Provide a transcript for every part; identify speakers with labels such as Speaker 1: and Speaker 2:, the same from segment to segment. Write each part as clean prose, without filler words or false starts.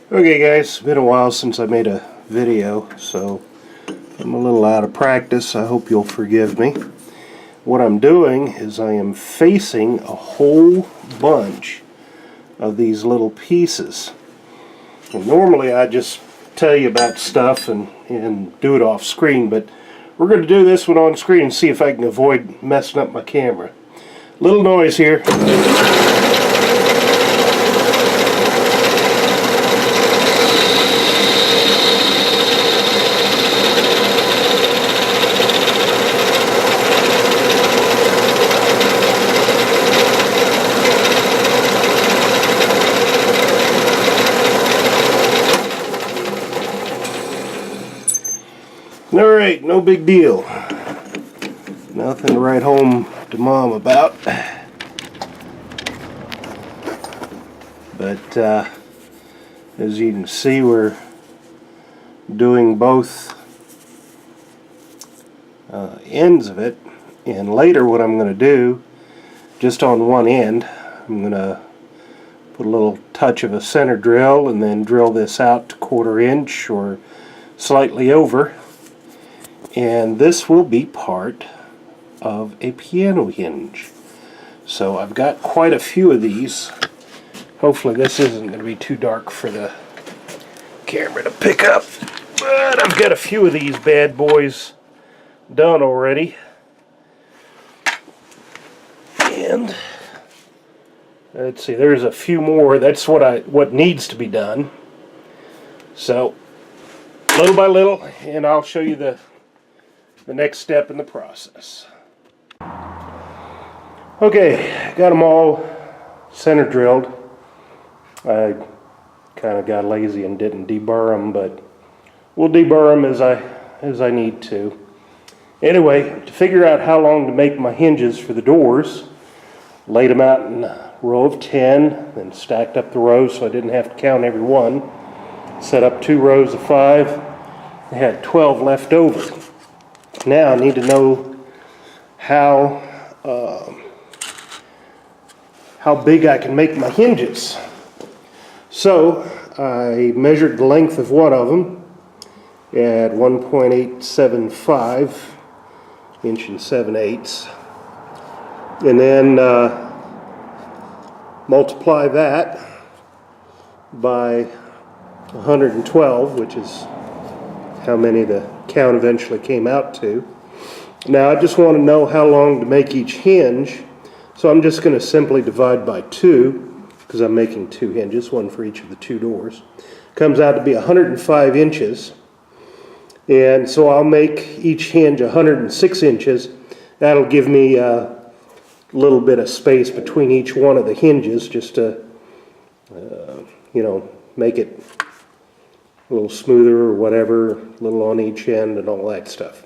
Speaker 1: Okay guys, it's been a while since I made a video, so I'm a little out of practice. I hope you'll forgive me. What I'm doing is I am facing a whole bunch of these little pieces. And normally I just tell you about stuff and do it off screen, but we're going to do this one on screen and see if I can avoid messing up my camera. Little noise here. Alright, no big deal. Nothing to write home to Mom about. But as you can see, we're doing both ends of it. And later what I'm going to do, just on one end, I'm going to put a little touch of a center drill and then drill this out to 1/4 inch or slightly over. And this will be part of a piano hinge. So I've got quite a few of these. Hopefully this isn't going to be too dark for the camera to pick up. But I've got a few of these bad boys done already. And let's see, there's a few more. That's what needs to be done. So little by little, and I'll show you the next step in the process. Okay, got them all center drilled. I kind of got lazy and didn't deburr them, but we'll deburr them as I need to. Anyway, to figure out how long to make my hinges for the doors, laid them out in a row of 10, then stacked up the rows so I didn't have to count every one. Set up 2 rows of 5. I had 12 left over. Now I need to know how big I can make my hinges. So I measured the length of one of them at 1.875 inch and 7/8, and then multiply that by 112, which is how many the count eventually came out to. Now I just want to know how long to make each hinge, so I'm just going to simply divide by 2, because I'm making 2 hinges, one for each of the 2 doors. Comes out to be 105 inches, and so I'll make each hinge 106 inches. That'll give me a little bit of space between each one of the hinges, just to make it a little smoother or whatever, a little on each end and all that stuff.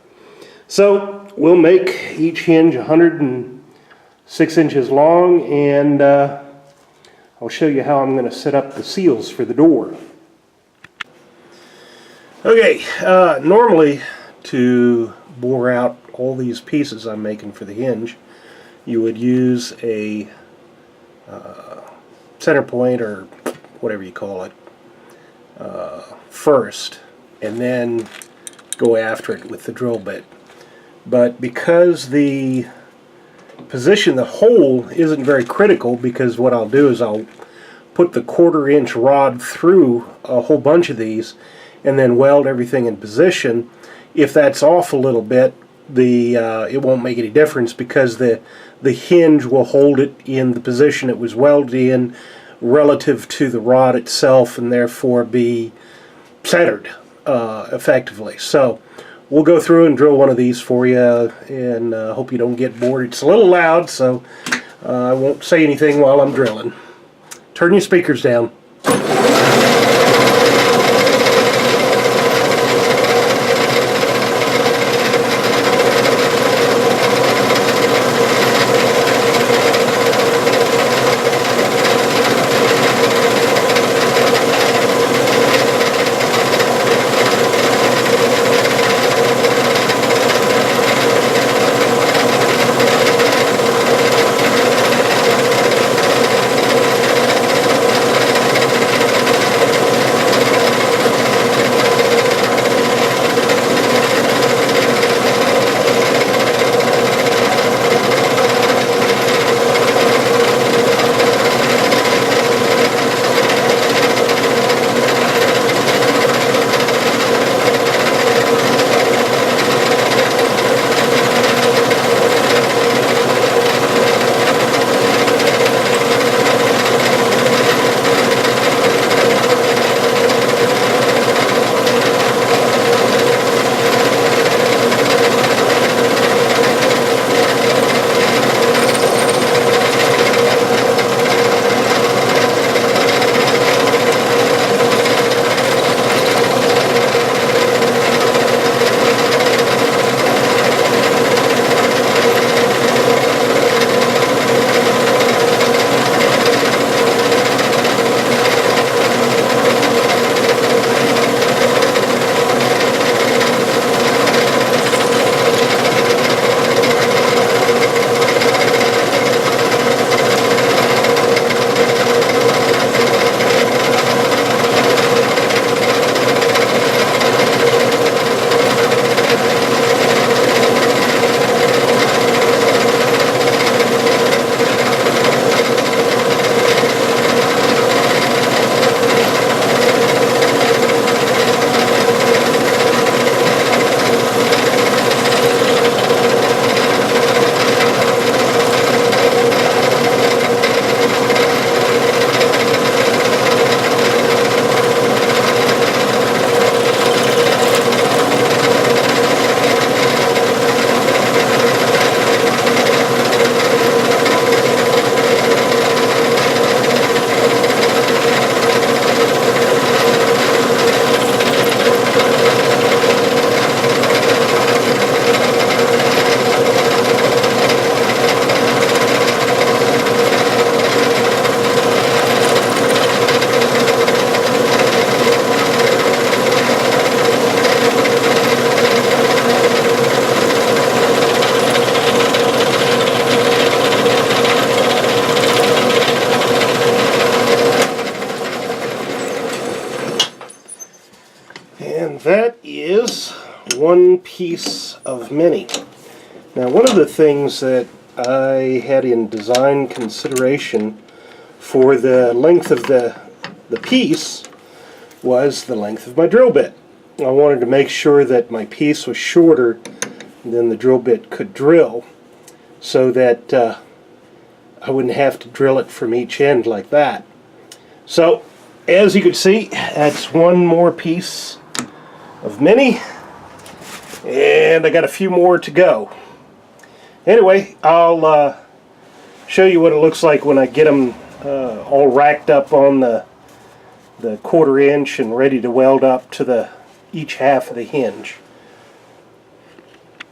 Speaker 1: So we'll make each hinge 106 inches long, and I'll show you how I'm going to set up the seals for the door. Okay, normally to bore out all these pieces I'm making for the hinge, you would use a center point, or whatever you call it, first, and then go after it with the drill bit. But because the position the hole isn't very critical, because what I'll do is I'll put the 1/4 inch rod through a whole bunch of these and then weld everything in position. If that's off a little bit, it won't make any difference, because the hinge will hold it in the position it was welded in relative to the rod itself, and therefore be centered effectively. So we'll go through and drill one of these for you, and hope you don't get bored. It's a little loud, so I won't say anything while I'm drilling. Turn your speakers down. that is one piece of many. Now, one of the things that I had in design consideration for the length of the piece was the length of my drill bit. I wanted to make sure that my piece was shorter than the drill bit could drill, so that I wouldn't have to drill it from each end like that. So, as you can see, that's one more piece of many, and I got a few more to go. Anyway, I'll show you what it looks like when I get them all racked up on the 1/4 inch and ready to weld up to each half of the hinge.